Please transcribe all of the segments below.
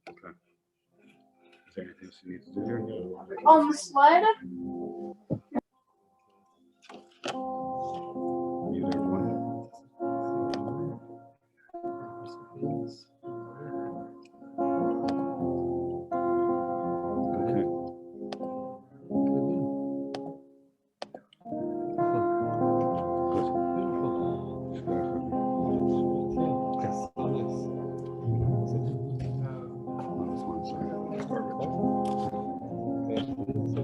Okay. Is there anything else you need to do here? On the sled? Either one. Okay.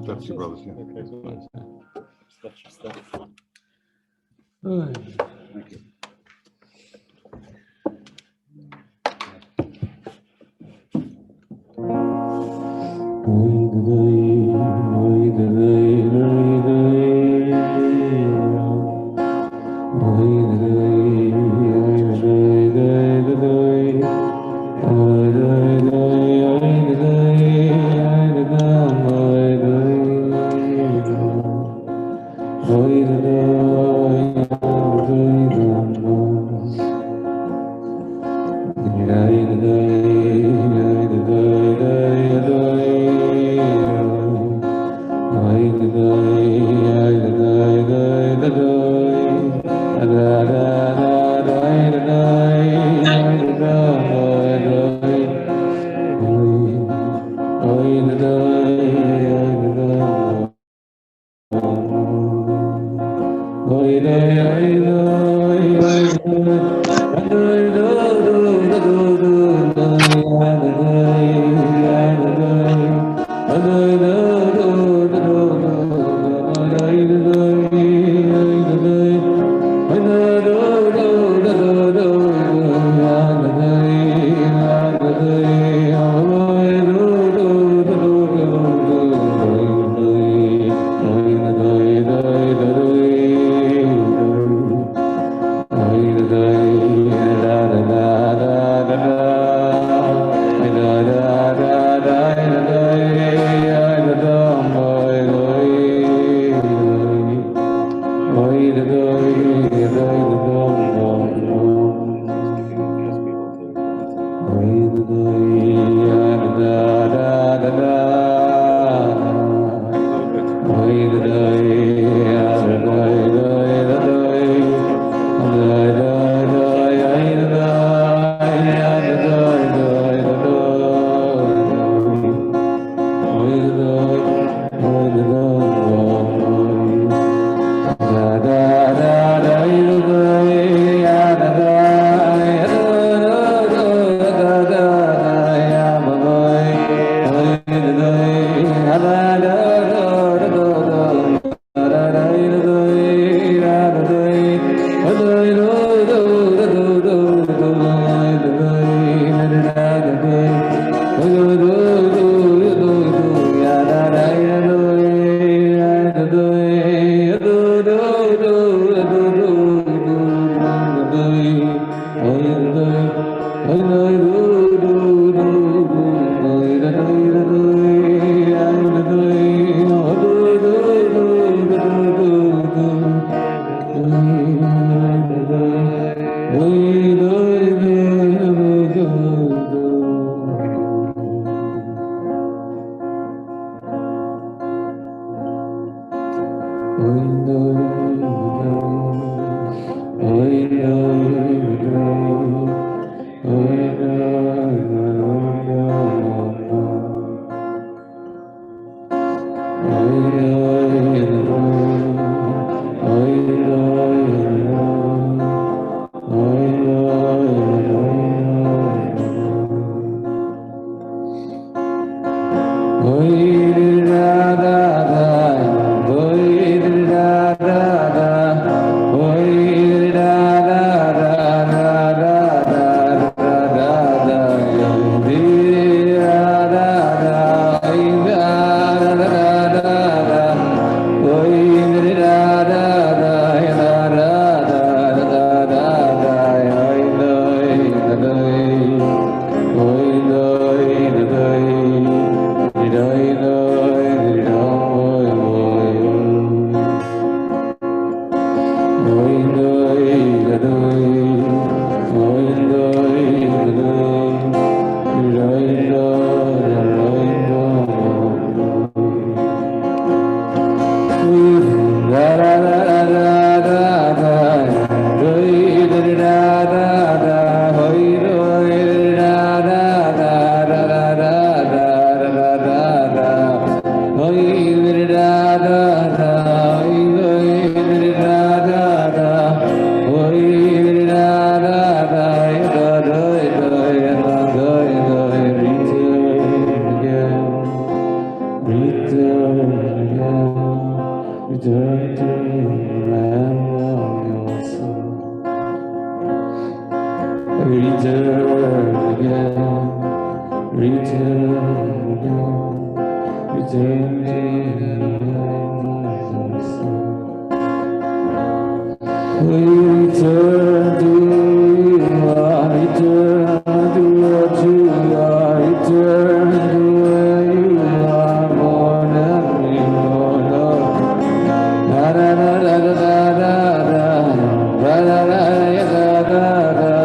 That's your brothers, yeah. Thank you. return again, return again, return again. We return to you, return to what you are, return to where you are, more than we know. Da da da da da da da da da da da da da.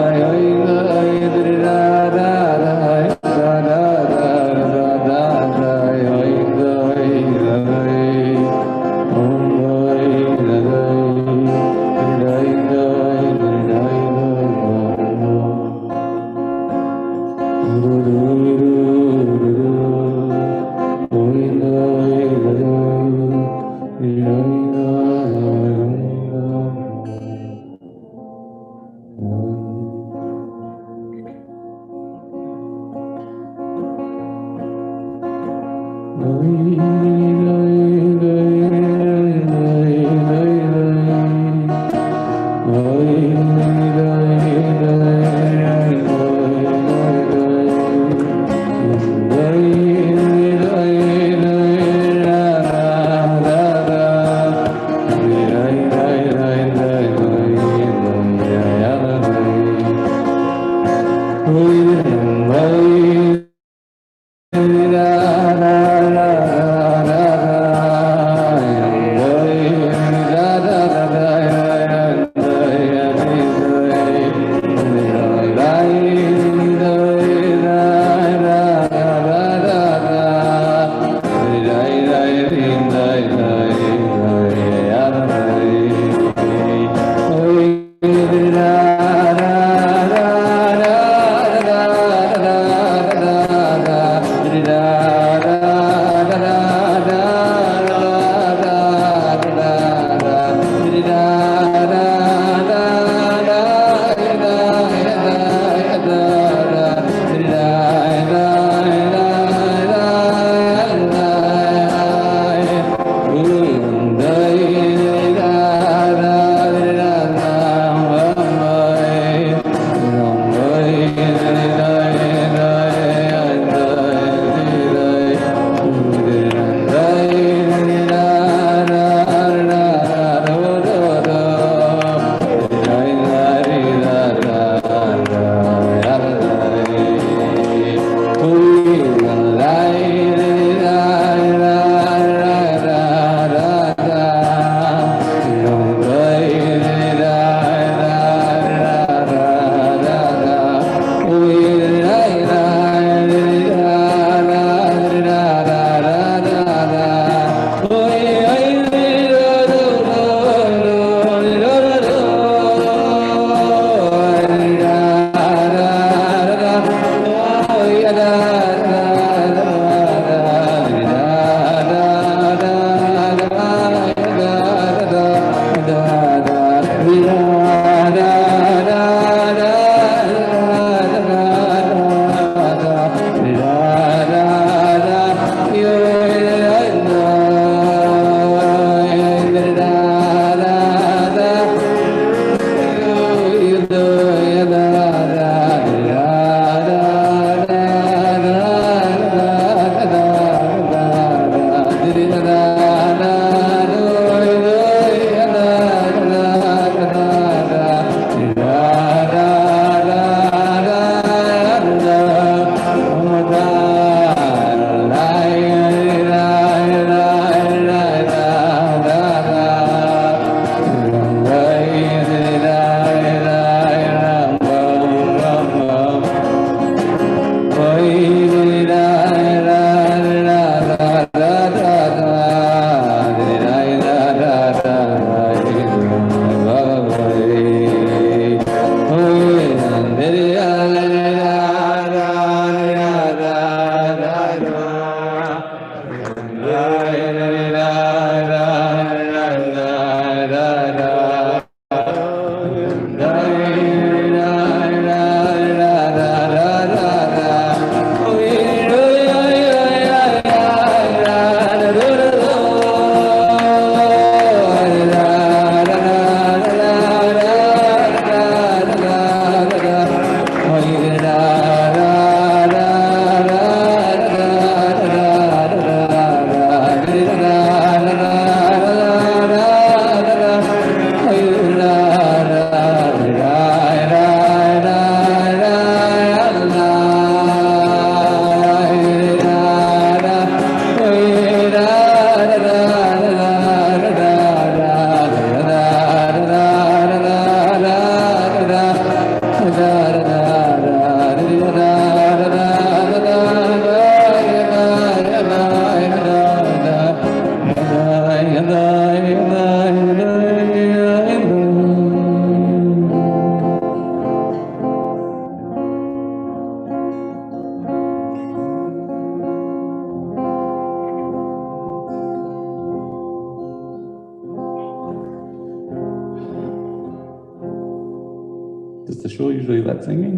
usually let singing?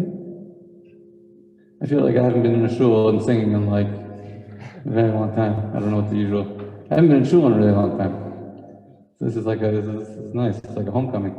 I feel like I haven't been in a shul and singing in like a very long time. I don't know what the usual. I haven't been in shul in a really long time. So this is nice. It's like a homecoming.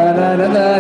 Da da da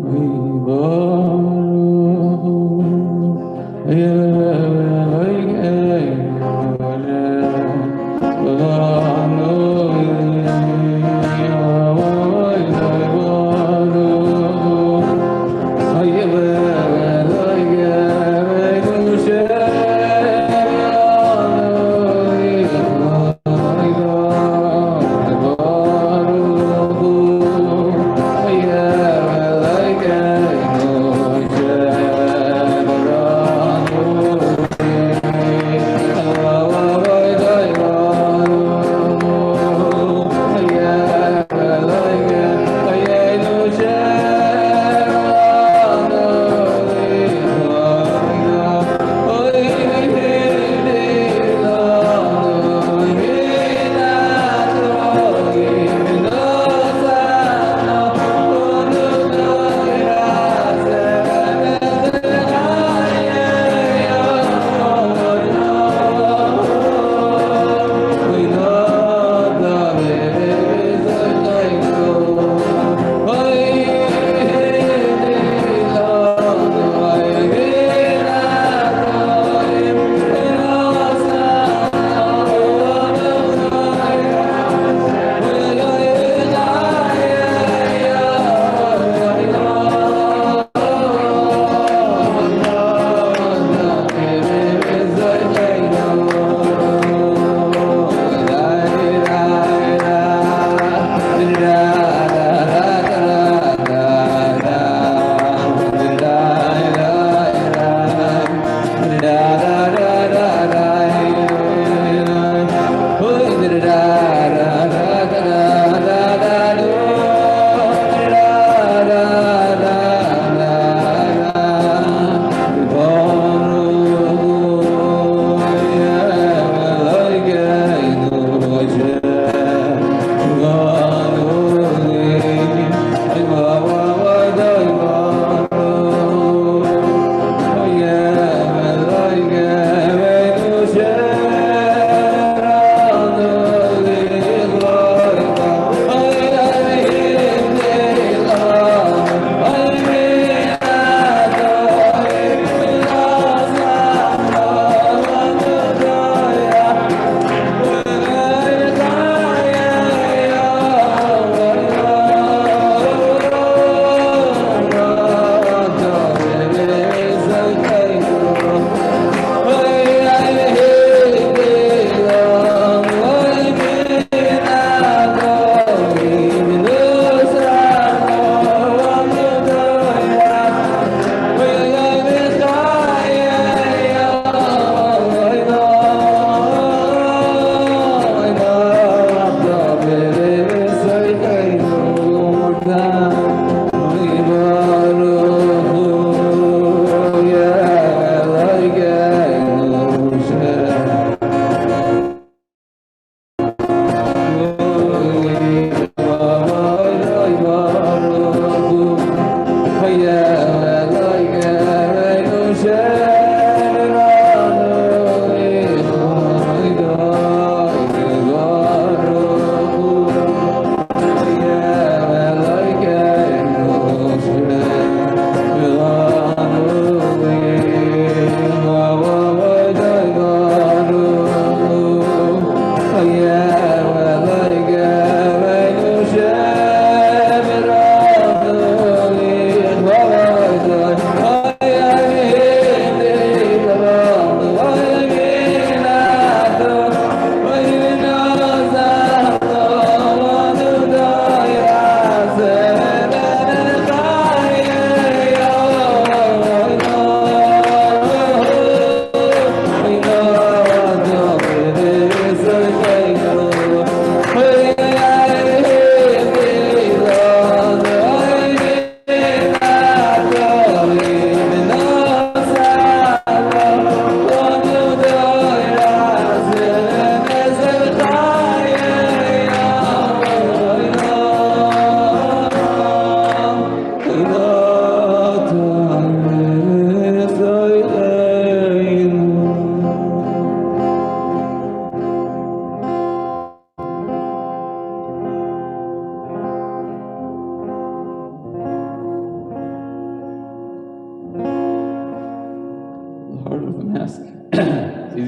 Oh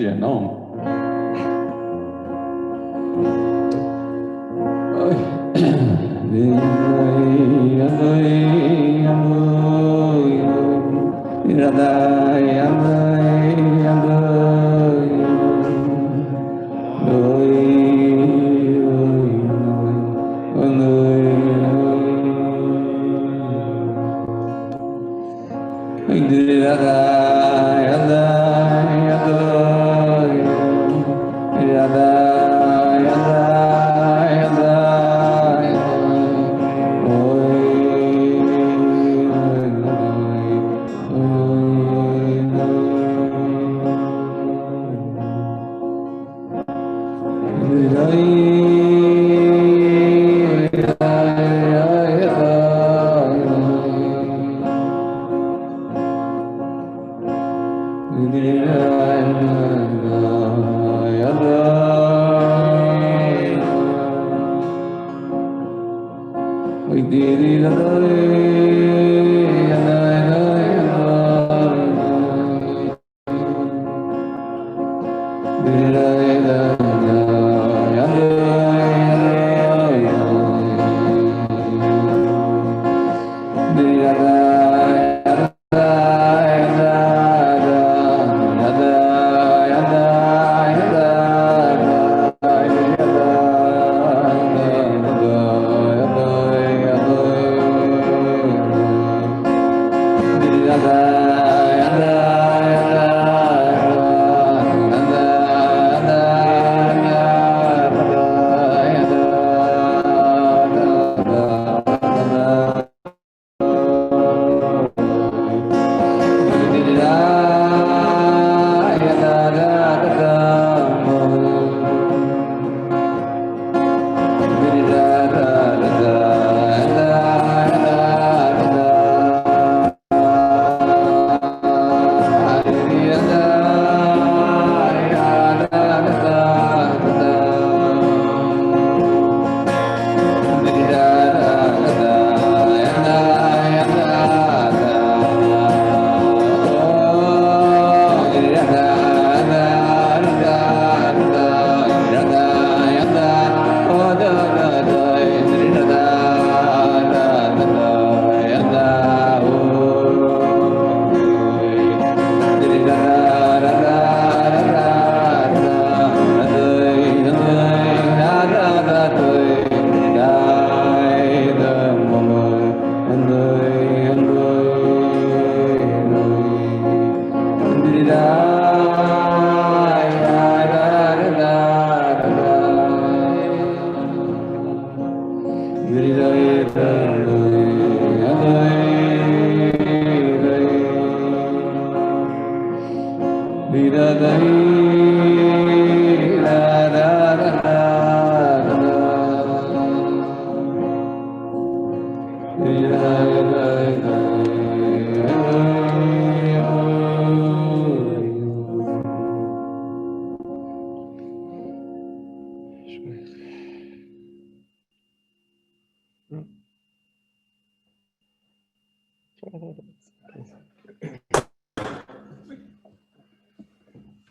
easier, no?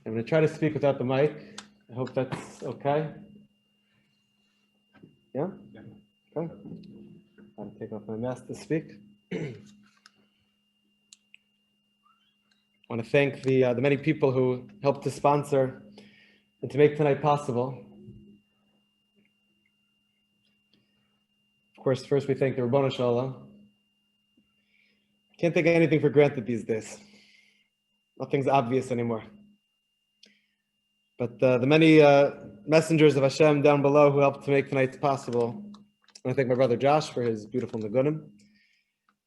I'm going to try to speak without the mic. I hope that's okay. Yeah? Okay. I'll take off my mask to speak. I want to thank the many people who helped to sponsor and to make tonight possible. Of course, first we thank the Rabbanu Shalom. Can't take anything for granted these days. Nothing's obvious anymore. But the many messengers of Hashem down below who helped to make tonight's possible. I want to thank my brother Josh for his beautiful Nagunim.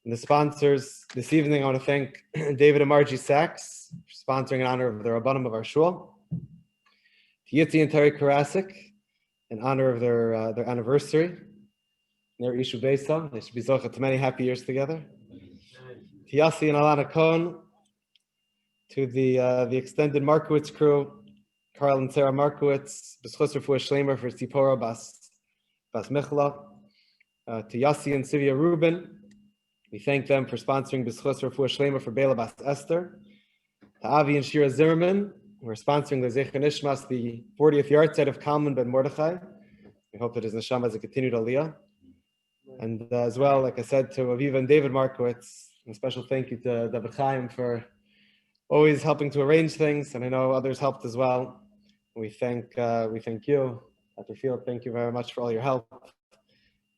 And the sponsors this evening, I want to thank David and Margie Sachs for sponsoring in honor of the Rabbanim of our shul. To Yitzi and Terry Karasik in honor of their anniversary. Their Ishu Beisa. They should be zocha to many happy years together. To Yassi and Alana Cohen. To the extended Markowitz crew. Carl and Sarah Markowitz, B'schus Refuah Shleima for Tzipora Bas Michla, to Yassi and Sivia Rubin, we thank them for sponsoring B'schus Refuah Shleima for Bela Bas Esther, to Avi and Shira Zimmerman, We're sponsoring the Zecher Nishmas, the 40th yard set of Kalman ben Mordechai. We hope that his neshama has a continued aliyah. And as well, like I said, to Aviva and David Markowitz, a special thank you to David Chaim for always helping to arrange things, and I know others helped as well. We thank you, Dr. Field. Thank you very much for all your help.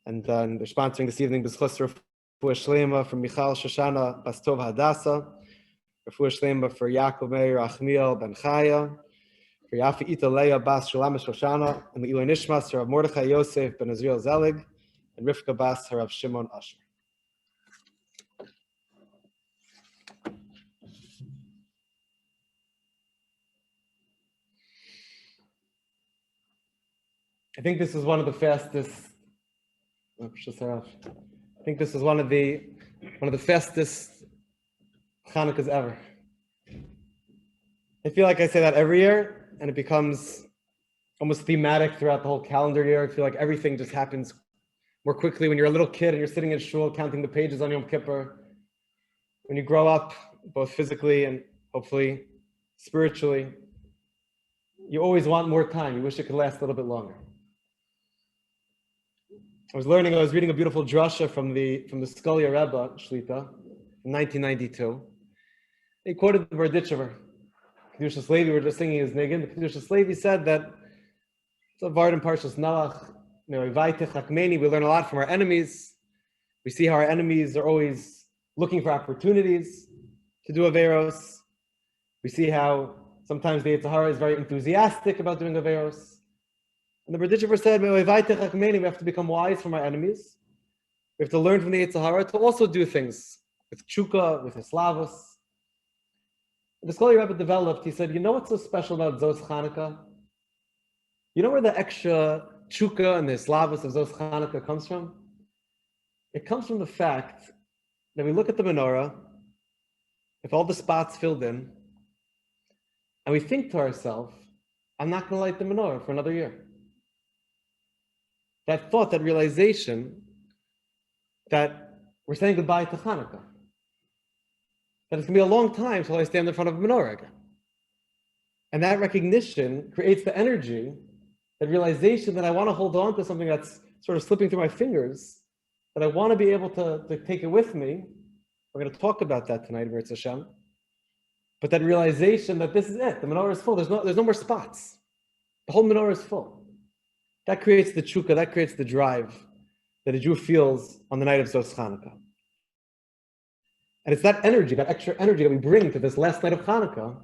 And they're sponsoring this evening B'schus Refuah Shlema from Michal Shoshana Bastov Hadassah, Refuah Shlema for Yaakov Meir Achmiel Ben Chaya, for Yafi Ita Leah Bas Shalama Shoshana, and the Iloi Nishmas Rav Mordechai Yosef Ben Azriel Zelig, and Rivka Bas Rav Shimon Asher. I think this is one of the fastest. I think this is one of the fastest Chanukahs ever. I feel like I say that every year, and it becomes almost thematic throughout the whole calendar year. I feel like everything just happens more quickly when you're a little kid and you're sitting in shul counting the pages on Yom Kippur. When you grow up, both physically and hopefully spiritually, you always want more time. You wish it could last a little bit longer. I was reading a beautiful drasha from the Skolia Rebbe Shlita in 1992. He quoted the Berditchever. Kedushas Levi were just singing his niggin. The Kedushas Levi said that it's a Vard in Parshas Noach. We learn a lot from our enemies. We see how our enemies are always looking for opportunities to do averos. We see how sometimes the Yetzer Hara is very enthusiastic about doing averos. And the Berditchever said, we have to become wise from our enemies. We have to learn from the Yetzer Hara to also do things with Chuka, with Hislavos. The Skolia Rebbe developed, he said, you know what's so special about Zos Chanuka? You know where the extra Chuka and the Hislavos of Zos Chanuka comes from? It comes from the fact that we look at the menorah, with all the spots filled in, and we think to ourselves, I'm not going to light the menorah for another year. That thought, that realization that we're saying goodbye to Hanukkah. That it's going to be a long time till I stand in front of a menorah again. And that recognition creates the energy, that realization that I want to hold on to something that's sort of slipping through my fingers, that I want to be able to take it with me. We're going to talk about that tonight, B'R'etz Hashem. But that realization that this is it. The menorah is full. There's no more spots. The whole menorah is full. That creates the chukka, that creates the drive that a Jew feels on the night of Zos Chanuka. And it's that energy, that extra energy that we bring to this last night of Hanukkah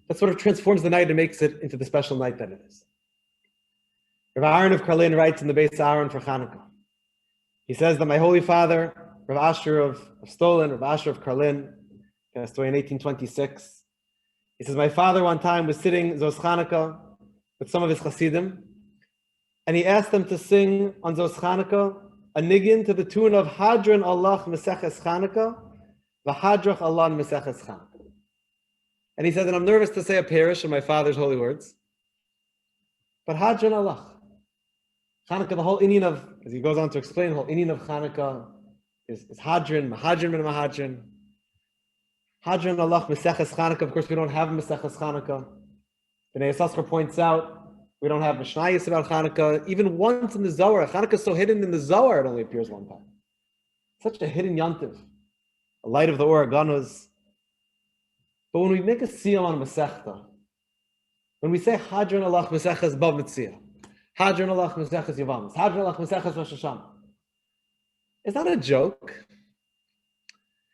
that sort of transforms the night and makes it into the special night that it is. Rav Aaron of Karlin writes in the Beis Aaron for Hanukkah. He says that my holy father, Rav Asher of Stolin, Rav Asher of Karlin, passed away in 1826. He says, my father one time was sitting Zos Chanuka with some of his Hasidim, and he asked them to sing on Zos Chanuka a niggin to the tune of Hadron Allah Meseches Chanuka, V'Hadrach Allah Meseches Chanuka. And he said, and I'm nervous to say a parish of my father's holy words, but Hadron Allah. Chanuka, the whole inyan of, as he goes on to explain, the whole inyan of Chanuka is Hadron, Mahadron ben Mahadron. Hadron Allah Meseches Chanuka. Of course, we don't have Meseches Chanuka. B'nai Yissaschar points out, we don't have Mishnayos about Hanukkah. Even once in the Zohar, Hanukkah is so hidden in the Zohar, it only appears one time. Such a hidden yantiv, a light of the Oreganos. But when we make a siyam on Masechta, when we say Hadron Allah Meseches Bav Mitzia, Hadron Allah Meseches Yavamas, Hadron Allah Meseches Rosh Hashanah, it's not a joke.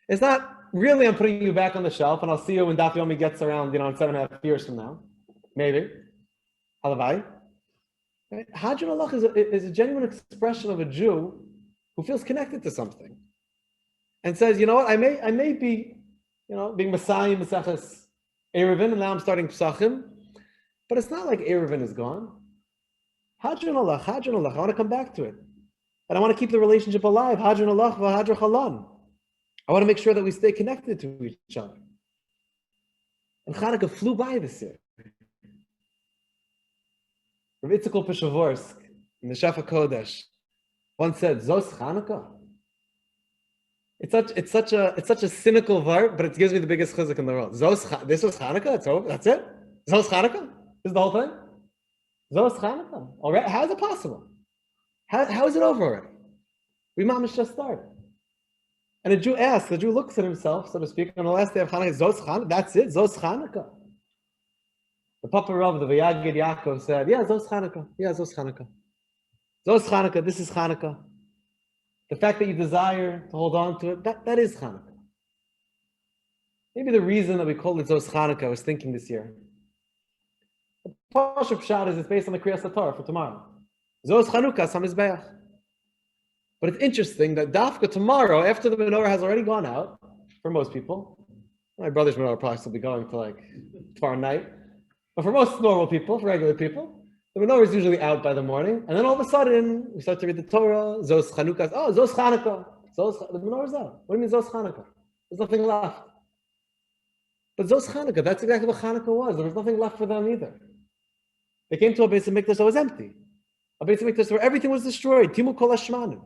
It's not really, I'm putting you back on the shelf and I'll see you when Daf Yomi gets around, in 7.5 years from now. Maybe. Halavai. Hadron Allah is a genuine expression of a Jew who feels connected to something and says, you know what, I may be, being Messiah, Meseches Erevin, and now I'm starting Pesachim, but it's not like Erevin is gone. Hadron Allah, I want to come back to it. And I want to keep the relationship alive. Hadron Allah, V'Hadrach Allah. I want to make sure that we stay connected to each other. And Hanukkah flew by this year. Rav Yitzchak Peshavorsk in the Shefa Kodesh once said, "Zos Chanuka." It's such a cynical verb, but it gives me the biggest chizuk in the world. This was Hanukkah. It's over. That's it. Zos Chanuka? Is the whole thing? Zos Chanuka. Already? How is it possible? How is it over already? We mamish just started. And a Jew looks at himself, so to speak, on the last day of Hanukkah, Zos Chanuka, that's it, Zos Chanuka. The Papa Rav, the Vayagid Yaakov said, yeah, Zos Chanuka, yeah, Zos Chanuka. Zos Chanuka, this is Hanukkah. The fact that you desire to hold on to it, that is Hanukkah. Maybe the reason that we call it Zos Chanukkah, I was thinking this year. The Pashup Pshat is it's based on the Kriyas HaTorah for tomorrow. Zos Chanuka, Samizbeach. But it's interesting that Dafka tomorrow, after the menorah has already gone out, for most people, my brother's menorah will probably still be going to like tomorrow night, but for most normal people, for regular people, the menorah is usually out by the morning, and then all of a sudden, we start to read the Torah, Zos Chanuka, oh, Zos Chanuka, the menorah is out. What do you mean Zos Chanuka? There's nothing left. But Zos Chanuka, that's exactly what Chanuka was. There was nothing left for them either. They came to a Beis HaMikdash that was empty. A Beis HaMikdash where everything was destroyed. Timu kol hashmanim.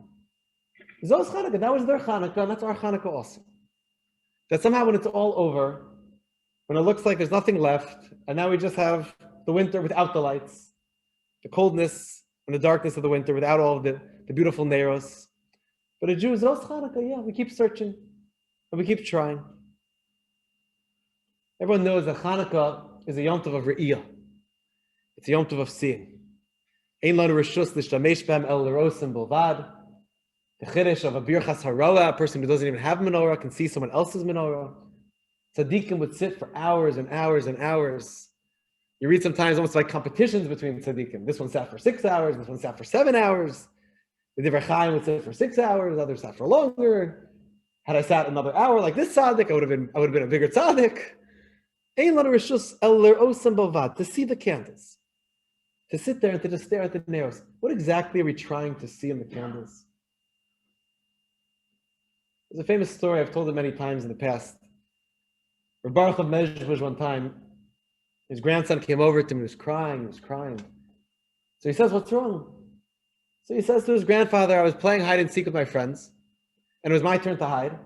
Zos Chanuka, that was their Chanuka, and that's our Chanuka also. That somehow when it's all over, when it looks like there's nothing left, and now we just have the winter without the lights, the coldness and the darkness of the winter without all of the beautiful neiros. But a Jew, Zos Chanuka, yeah, we keep searching, and we keep trying. Everyone knows that Hanukkah is a Yom Tov of Re'iyah. It's a Yom Tov of seeing. Ein lanu reshus l'shtamesh b'hem el l'rosim b'lvad. The chiddush of a birchas haroah, a person who doesn't even have menorah can see someone else's menorah. Tzaddikim would sit for hours and hours and hours. You read sometimes almost like competitions between tzaddikim. This one sat for 6 hours, this one sat for 7 hours. The Divrei Chaim would sit for 6 hours, others sat for longer. Had I sat another hour like this tzaddik, I would have been a bigger tzaddik. Ein lanu reshus el l'rosim b'lvad, to see the candles. To sit there and to just stare at the nails. What exactly are we trying to see in the candles? There's a famous story, I've told it many times in the past. Rav Baruch of Mezhbush one time, his grandson came over to him, he was crying. So he says, what's wrong? So he says to his grandfather, I was playing hide and seek with my friends, and it was my turn to hide.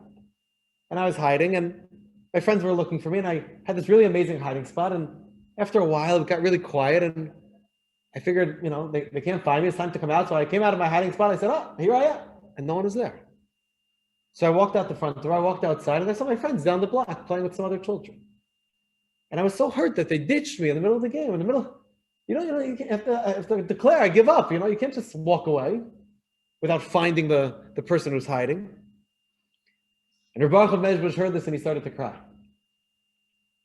And I was hiding, and my friends were looking for me, and I had this really amazing hiding spot, and after a while, it got really quiet, and I figured, they can't find me, it's time to come out. So I came out of my hiding spot, I said, oh, here I am, and no one was there. So I walked out the front door, I walked outside, and I saw my friends down the block playing with some other children. And I was so hurt that they ditched me in the middle of the game, you have to declare, I give up, you can't just walk away without finding the person who's hiding. And Rav Baruch of Mezhbush heard this and he started to cry.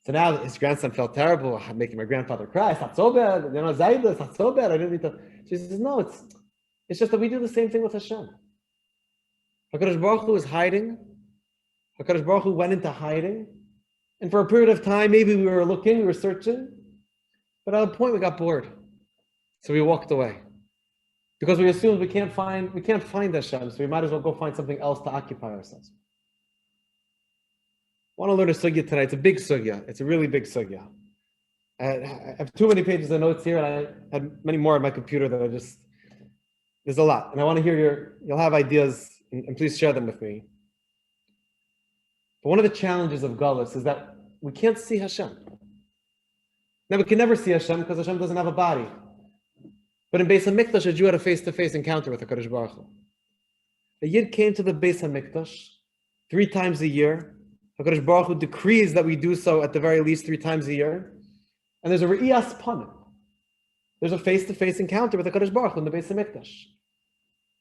So now his grandson felt terrible, I'm making my grandfather cry, it's not so bad, Zayda, it's not so bad, I didn't need to. She says, no, it's just that we do the same thing with Hashem. HaKadosh Baruch Hu is hiding. HaKadosh Baruch Hu went into hiding. And for a period of time, maybe we were looking, we were searching. But at a point, we got bored. So we walked away. Because we assumed we can't find Hashem, so we might as well go find something else to occupy ourselves. I want to learn a sugya tonight. It's a big sugya. It's a really big sugya. I have too many pages of notes here, and I had many more on my computer that there's a lot. And I want to hear you'll have ideas, and please share them with me. But one of the challenges of Galus is that we can't see Hashem. Now, we can never see Hashem because Hashem doesn't have a body. But in Beis HaMikdash, a Jew had a face-to-face encounter with HaKadosh Baruch Hu. The Yid came to the Beis HaMikdash 3 times a year. HaKadosh Baruch Hu decrees that we do so at the very least 3 times a year. And there's a Re'iyas Panim. There's a face-to-face encounter with HaKadosh Baruch Hu in the Beis HaMikdash.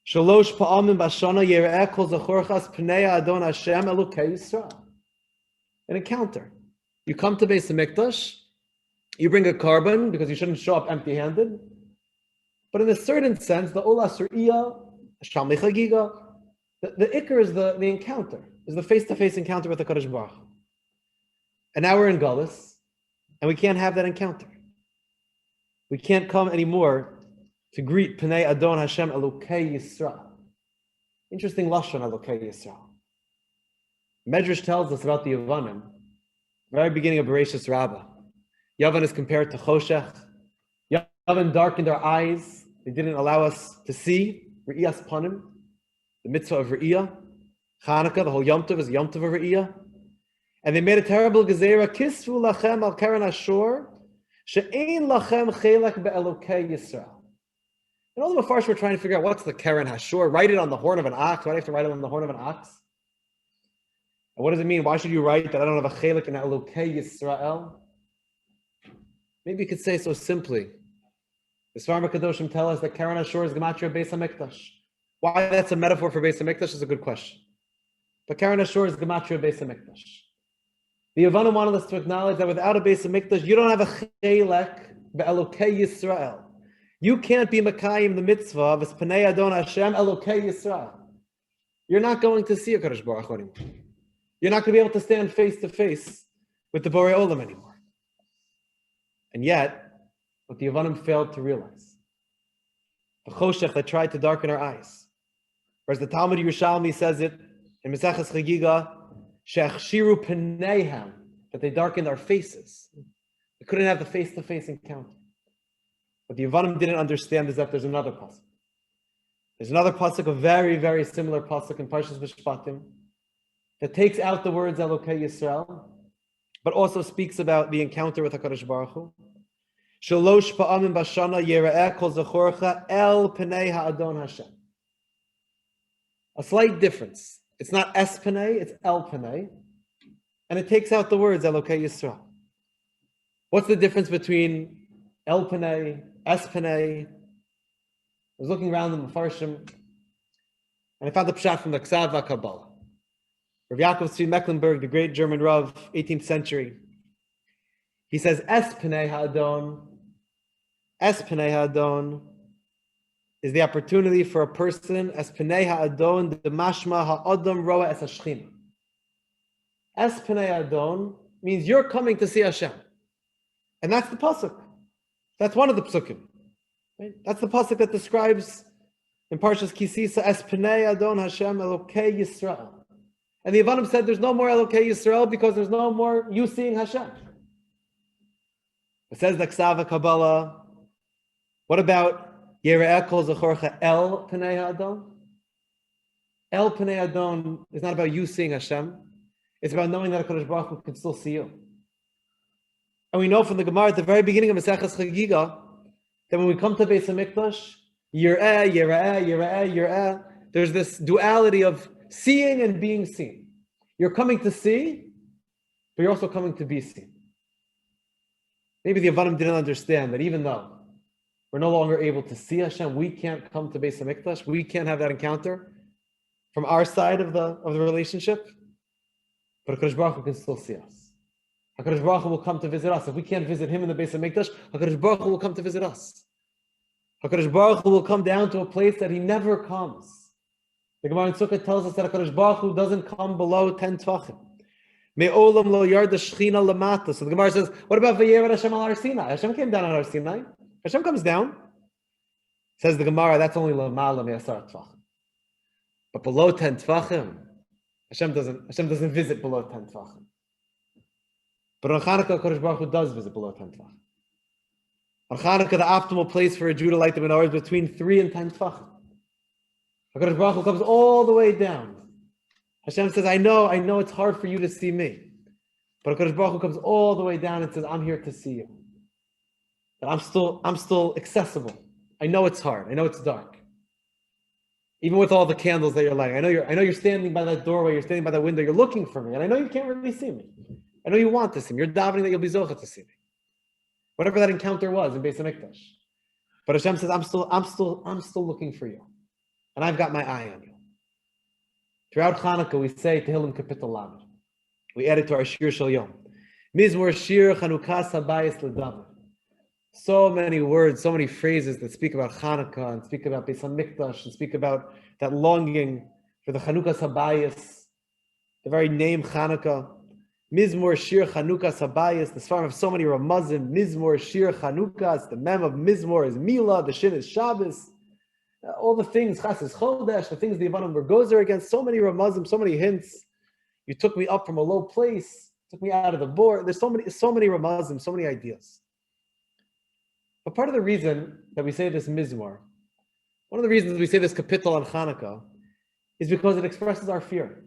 Shalosh pa'amim b'shana yereh kol zachorchas pnei Adon Hashem Elokei Yisrael. An encounter. You come to Beis HaMikdash, you bring a carbon because you shouldn't show up empty-handed. But in a certain sense, the Olas Re'iyah, Shalmei Chagiga, the Iker is the encounter, is the face-to-face encounter with the HaKadosh Baruch Hu. And now we're in Galus, and we can't have that encounter. We can't come anymore to greet Pnei Adon Hashem Elokei Yisrael. Interesting lashon Elokei Yisrael. Medrash tells us about the Yavanim, very beginning of Bereshis Rabbah. Yavan is compared to Choshech. Yavan darkened our eyes. They didn't allow us to see. Re'iyas Panim, the mitzvah of Re'iyah. Chanukah, the whole Yom Tov is Yom Tov of Re'iyah. And they made a terrible gezerah, Kisvu lachem al keren ashur, She'ein lachem chelek be'elokei Yisrael. And all the Mefarshim were trying to figure out what's the Keren Hashor. Write it on the horn of an ox. Why do you have to write it on the horn of an ox? And what does it mean? Why should you write that I don't have a chelek in Elokei Yisrael? Maybe you could say so simply. The Svarim Kadoshim tell us that Keren Hashor is Gematria Beis HaMikdash. Why that's a metaphor for Beis HaMikdash is a good question. But Keren Hashor is Gematria Beis HaMikdash. The Yavanim wanted us to acknowledge that without a Beis HaMikdash, you don't have a chelek be'elokei Yisrael. You can't be Makayim the mitzvah of Espanei Adon Hashem Elokei Yisrael. You're not going to see a Kadosh Baruch Hu anymore. You're not going to be able to stand face to face with the Borei Olam anymore. And yet, what the Yavanim failed to realize, the Choshech that tried to darken our eyes, whereas the Talmud Yerushalmi says it in Maseches Chagiga, She'achshiru Peneihem, that they darkened our faces. We couldn't have the face-to-face encounter. What the Yavanim didn't understand is that there's another pasuk. There's another pasuk, a very, very similar pasuk in Parshas Mishpatim, that takes out the words Elokei Yisrael, but also speaks about the encounter with HaKadosh Baruch Hu. Shalosh pa'amim bashana yera'eh kol zachorcha el penei ha'adon Hashem. A slight difference. It's not es penei, it's el penei, and it takes out the words Elokei Yisrael. What's the difference between el penei, es penei? I was looking around in the Mefarshim, and I found the pshat from the Ksav HaKabbalah. Rav Yaakov Tzvi Mecklenburg, the great German Rav, 18th century, he says, Es Penei Ha'adon is the opportunity for a person, Es Penei Ha'adon, the Mashma Ha'adam Roa Es Hashchina. Es Penei Ha'adon means you're coming to see Hashem. And that's the pasuk. That's one of the psukim. Right? That's the pasuk that describes in Parshas Kisisa, Es Penei Ha'adon Hashem Elokei Yisrael. And the Yavanim said there's no more Elokei Yisrael because there's no more you seeing Hashem. It says the Ksav HaKabbalah. What about Yera'eh kol zachorcha el Penei Ha'adon? El Penei Ha'adon is not about you seeing Hashem. It's about knowing that HaKadosh Baruch Hu can still see you. And we know from the Gemara at the very beginning of Maseches Chagiga that when we come to Beis HaMikdash, Yera'eh, there's this duality of seeing and being seen. You're coming to see, but you're also coming to be seen. Maybe the Yavanim didn't understand that even though we're no longer able to see Hashem, we can't come to Beis HaMikdash, we can't have that encounter from our side of the relationship, but HaKadosh Baruch Hu can still see us. HaKadosh Baruch Hu will come to visit us. If we can't visit Him in the Beis HaMikdash, HaKadosh Baruch Hu will come to visit us. HaKadosh Baruch Hu will come down to a place that He never comes. The Gemara in Sukkah tells us that HaKadosh Baruch Hu doesn't come below 10 tvachim. Me'olam lo yarda shechina lamata. So the Gemara says, what about V'yered Hashem al Har Sinai? Hashem came down on Har Sinai. Hashem comes down. Says the Gemara, that's only lamala me'asar tvachim. But below 10 tvachim, Hashem doesn't visit below 10 tvachim. But on Chanukah, HaKadosh Baruch Hu does visit below 10 tvachim. On Chanukah, the optimal place for a Jew to light the menorah is between 3 and 10 tvachim. HaKadosh Baruch Hu comes all the way down. Hashem says, I know it's hard for you to see me. But HaKadosh Baruch Hu comes all the way down and says, I'm here to see you. That I'm still accessible. I know it's hard. I know it's dark. Even with all the candles that you're lighting. I know you're standing by that doorway, you're standing by that window, you're looking for me. And I know you can't really see me. I know you want to see me. You're davening that you'll be zocha to see me. Whatever that encounter was in Beis HaMikdash. But Hashem says, I'm still looking for you. And I've got my eye on you. Throughout Chanukah, we say Tehillim Kapitel Lamed. We add it to our Shir Shel Yom. Mizmor Shir Chanukas Habayis L'David. So many words, so many phrases that speak about Chanukah and speak about Beis HaMikdash and speak about that longing for the Chanukas Habayis, the very name Chanukah. Mizmor Shir Chanukas Habayis. The Sfarim have so many Ramazim. Mizmor Shir Chanukas. The mem of Mizmor is Milah. The Shin is Shabbos. All the things, Chas is Chodesh, the things the Yavanim were gozer against, so many Ramazim, so many hints. You took me up from a low place, took me out of the board. There's so many Ramazim, so many ideas. But part of the reason that we say this Mizmor, one of the reasons we say this Kapitel on Chanukah, is because it expresses our fear.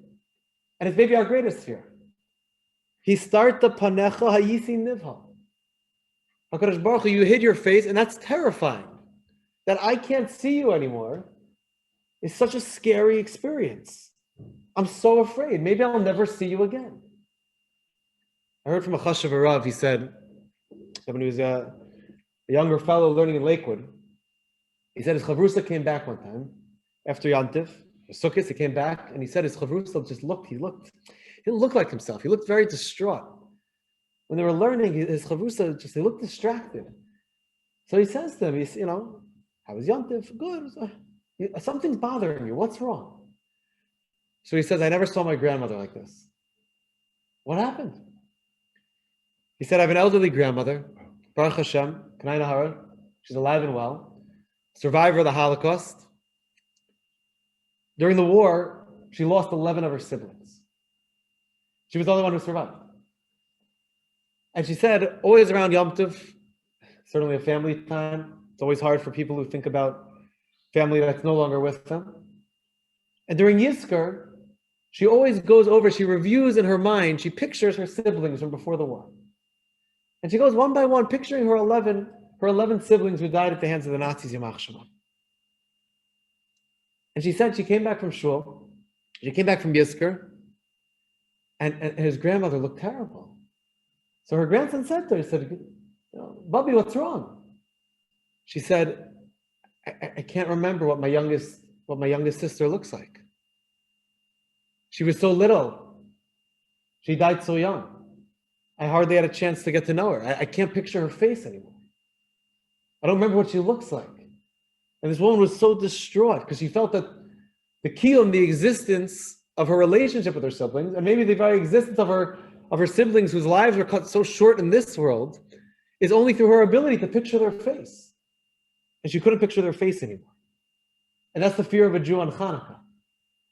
And it's maybe our greatest fear. He start the Ponecha Hayisi Nivha. HaKadosh Baruch Hu, you hid your face, and that's terrifying. That I can't see you anymore is such a scary experience. I'm so afraid. Maybe I'll never see you again. I heard from a chashav Rav, he said, when he was a younger fellow learning in Lakewood, he said his chavrusa came back one time after Yantiv, Sukkot, he came back, and he said his chavrusa just he didn't look like himself. He looked very distraught. When they were learning, his chavrusa they looked distracted. So he says to them, how was Yantiv? Good. Something's bothering you. What's wrong? So he says, I never saw my grandmother like this. What happened? He said, I have an elderly grandmother, Baruch Hashem, Kanai Nahara. She's alive and well, survivor of the Holocaust. During the war, she lost 11 of her siblings. She was the only one who survived. And she said, always around Yom Tov, certainly a family time. It's always hard for people who think about family that's no longer with them. And during Yizkor, she always goes over, she reviews in her mind, she pictures her siblings from before the war. And she goes one by one, picturing her 11 siblings who died at the hands of the Nazis, Yamach Shema. And she said she came back from Shul, she came back from Yizkor, and his grandmother looked terrible. So her grandson said to her, he said, Bubby, what's wrong? She said, I can't remember what my youngest sister looks like. She was so little. She died so young. I hardly had a chance to get to know her. I can't picture her face anymore. I don't remember what she looks like. And this woman was so distraught because she felt that the kiyum, the existence of her relationship with her siblings, and maybe the very existence of her siblings whose lives were cut so short in this world, is only through her ability to picture their face. And she couldn't picture their face anymore. And that's the fear of a Jew on Hanukkah.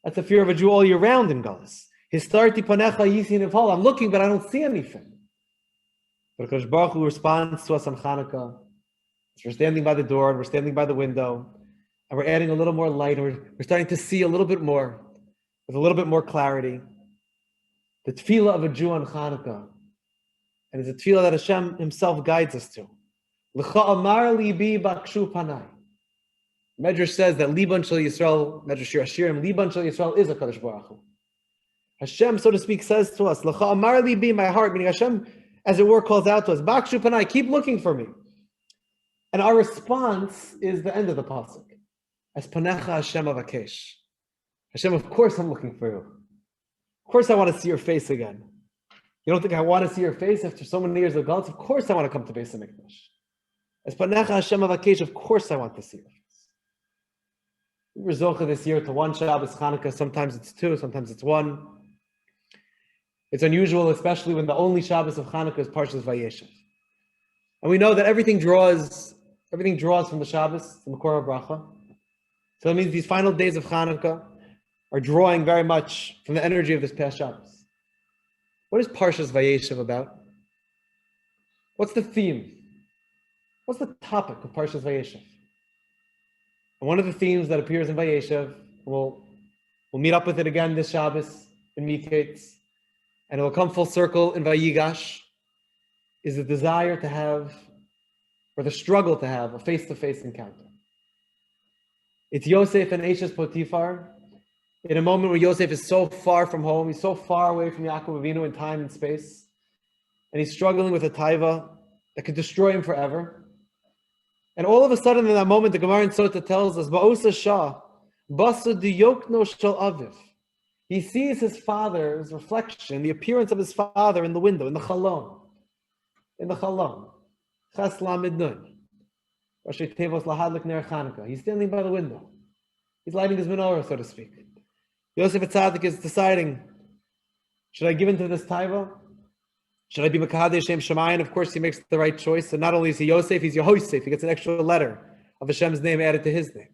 That's the fear of a Jew all year round in Galus. Histarti Ponecha Hashem Avakeish. I'm looking, but I don't see anything. But HaKadosh Baruch Hu responds to us on Hanukkah. We're standing by the door, and we're standing by the window, and we're adding a little more light, and we're starting to see a little bit more, with a little bit more clarity. The tefillah of a Jew on Hanukkah, and it's a tefillah that Hashem Himself guides us to. L'cha amar libi bakshu panai. Medrash says that Liban Shel Yisrael, Medrash Shir Hashirim, Liban Shel Yisrael is a Kadosh Baruch Hu. Hashem, so to speak, says to us, L'cha amar libi, my heart, meaning Hashem, as it were, calls out to us, Bakshu panai, keep looking for me. And our response is the end of the pasuk. As Ponecha Hashem Avakeish. Hashem, of course I'm looking for you. Of course I want to see your face again. You don't think I want to see your face after so many years of Galus? Of course I want to come to Beis HaMikdash. As Ponecha Hashem Avakeish, of course I want to see your face. We were zocha this year to one Shabbos Chanukah. Sometimes it's two, sometimes it's one. It's unusual, especially when the only Shabbos of Chanukah is Parshas Vayeshev. And we know that everything draws from the Shabbos, the Makor of Bracha. So that means these final days of Chanukah are drawing very much from the energy of this past Shabbos. What is Parshas Vayeshev about? What's the theme? What's the topic of Parshas Vayeshev? And one of the themes that appears in Vayeshev, we'll meet up with it again this Shabbos in Miketz, and it will come full circle in Vayigash, is the desire to have, or the struggle to have, a face-to-face encounter. It's Yosef and Eshes Potifar, in a moment where Yosef is so far from home, he's so far away from Yaakov Avinu in time and space, and he's struggling with a taiva that could destroy him forever. And all of a sudden, in that moment, the Gemara in Sota tells us, Ba'osa Shah, Basa diyokno shel aviv. He sees his father's reflection, the appearance of his father in the window, in the chalon. In the chalon. Ches Lamed Nun. Rashi Tevos Lahadlik Ner Chanukah. He's standing by the window. He's lighting his menorah, so to speak. Yosef Atzadik is deciding, should I give into this taiva? Should I be Mekadesh Shem Shemayim? Of course, he makes the right choice. So not only is he Yosef, he's Yehoshef. He gets an extra letter of Hashem's name added to his name.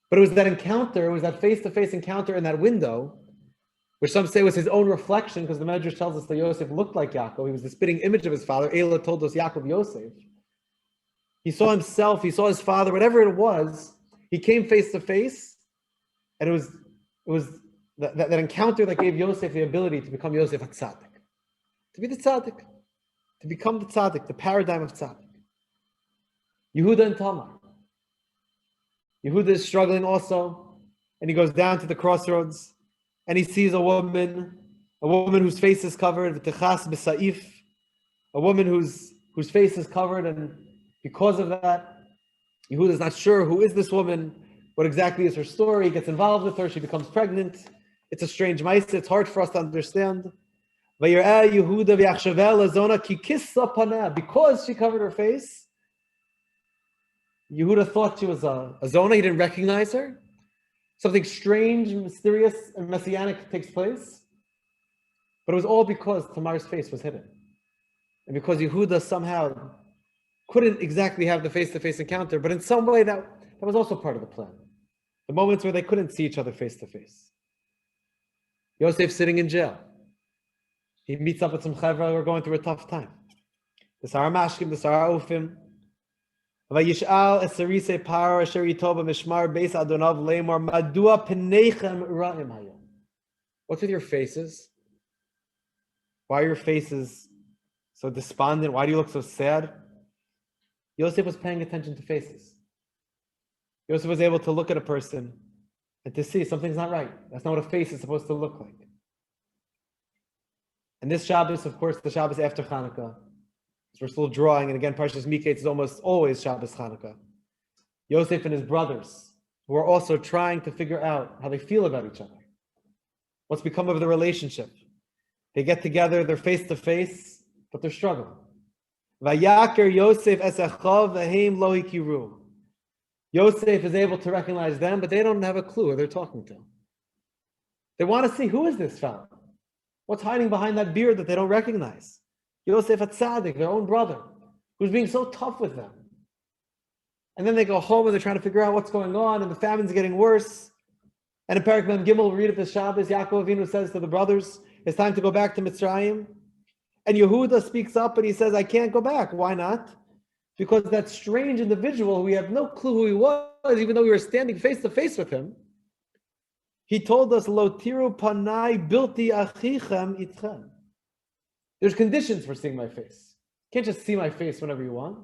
But it was that encounter, it was that face-to-face encounter in that window, which some say was his own reflection, because the Medrash tells us that Yosef looked like Yaakov. He was the spitting image of his father. Elah told us Yaakov Yosef. He saw himself, he saw his father, whatever it was, he came face-to-face, and it was that encounter that gave Yosef the ability to become Yosef HaTzadik. To be the tzaddik. to become the tzaddik, the paradigm of tzaddik. Yehuda and Tamar. Yehuda is struggling also, and he goes down to the crossroads, and he sees a woman whose face is covered, v'techas b'sa'if, a woman whose face is covered, and because of that, Yehuda is not sure who is this woman, what exactly is her story. He gets involved with her, she becomes pregnant. It's a strange ma'aseh, it's hard for us to understand. Because she covered her face, Yehuda thought she was a zona. He didn't recognize her. Something strange, mysterious, and messianic takes place. But it was all because Tamar's face was hidden. And because Yehuda somehow couldn't exactly have the face-to-face encounter, but in some way that was also part of the plan. The moments where they couldn't see each other face-to-face. Yosef sitting in jail. He meets up with some chevra who are going through a tough time. The Sar Mashkim, the Sar Ofim. Vayishal esarise par asher yitoba mishmar beis adonav leimor madua penechem ra'im hayom. What's with your faces? Why are your faces so despondent? Why do you look so sad? Yosef was paying attention to faces. Yosef was able to look at a person and to see something's not right. That's not what a face is supposed to look like. And this Shabbos, of course, the Shabbos after Chanukah, we're still drawing, and again, Parshas Miketz is almost always Shabbos Chanukah. Yosef and his brothers, who are also trying to figure out how they feel about each other. What's become of the relationship? They get together, they're face to face, but they're struggling. Vayaker Yosef es achav v'heim lo hikiru. Yosef is able to recognize them, but they don't have a clue who they're talking to. They want to see, who is this fellow? What's hiding behind that beard that they don't recognize? Yosef HaTzadik, their own brother, who's being so tough with them. And then they go home and they're trying to figure out what's going on, and the famine's getting worse. And in Perek Mem Gimel, we read it this Shabbos, Yaakov Avinu says to the brothers, it's time to go back to Mitzrayim. And Yehuda speaks up and he says, I can't go back. Why not? Because that strange individual who we have no clue who he was, even though we were standing face to face with him, he told us, Lo tiru panai bilti achichem itchem. There's conditions for seeing my face. You can't just see my face whenever you want.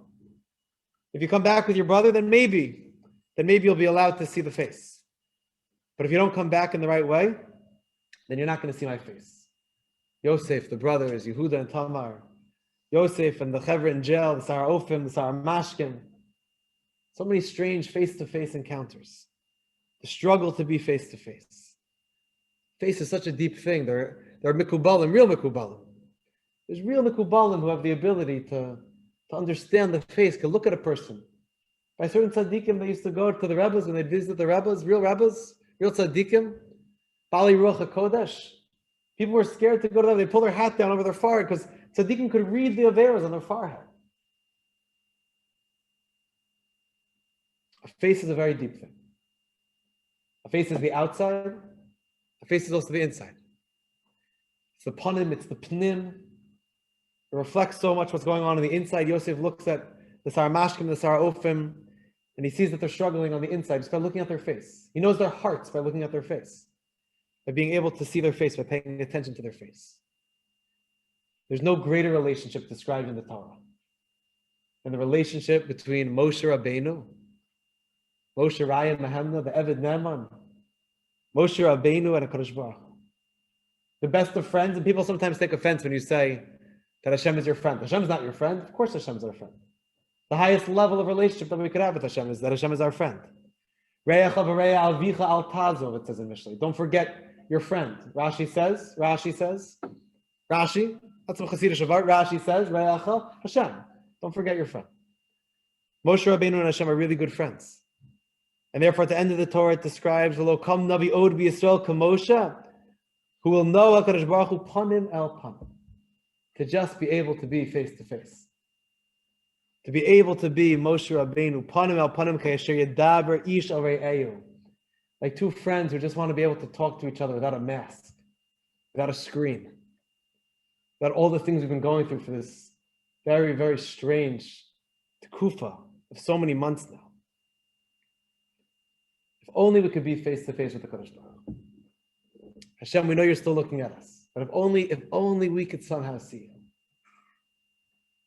If you come back with your brother, then maybe you'll be allowed to see the face. But if you don't come back in the right way, then you're not going to see my face. Yosef, the brothers, Yehuda and Tamar, Yosef and the Chevra in jail, the Sar Ofim, the Sar Mashkim. So many strange face-to-face encounters. The struggle to be face-to-face. Face is such a deep thing. There are mikubalim, real mikubalim. There's real mikubalim who have the ability to understand the face, can look at a person. By certain tzaddikim, they used to go to the Rebbes when they'd visit the Rebbes, real tzaddikim, Bali Ruach HaKodesh. People were scared to go to them. They pull their hat down over their forehead because tzaddikim could read the averos on their forehead. A face is a very deep thing. A face is the outside. A face is also the inside. It's the panim, it's the pnim. It reflects so much what's going on the inside. Yosef looks at the Sar Mashkim, the Sar Ofim, and he sees that they're struggling on the inside just by looking at their face. He knows their hearts by looking at their face, by being able to see their face, by paying attention to their face. There's no greater relationship described in the Torah than the relationship between Moshe Rabbeinu, Moshe Raya Mahemna, the Eved Neman, Moshe Rabbeinu, and HaKadosh Baruch Hu. The best of friends, and people sometimes take offense when you say that Hashem is your friend. Hashem is not your friend. Of course Hashem is our friend. The highest level of relationship that we could have with Hashem is that Hashem is our friend. Re'echa v're'eh alvicha al tazov, it says in Mishlei. Don't forget your friend. Rashi says, that's what Chassidish of art. Rashi says, Re'echa Hashem. Don't forget your friend. Moshe Rabbeinu and Hashem are really good friends. And therefore at the end of the Torah it describes, V'lo kam navi od b'Yisrael k'Moshe, who will know HaKadosh Baruch Hu panim el panim. To just be able to be face to face. To be able to be Moshe Rabbeinu, panim el panim k'yasher yadaber ish al re'ehu. Like two friends who just want to be able to talk to each other without a mask, without a screen, without all the things we've been going through for this very, very strange tekufa of so many months now. If only we could be face to face with the Kadosh Baruch Hu. Hashem, we know you're still looking at us, but if only we could somehow see you.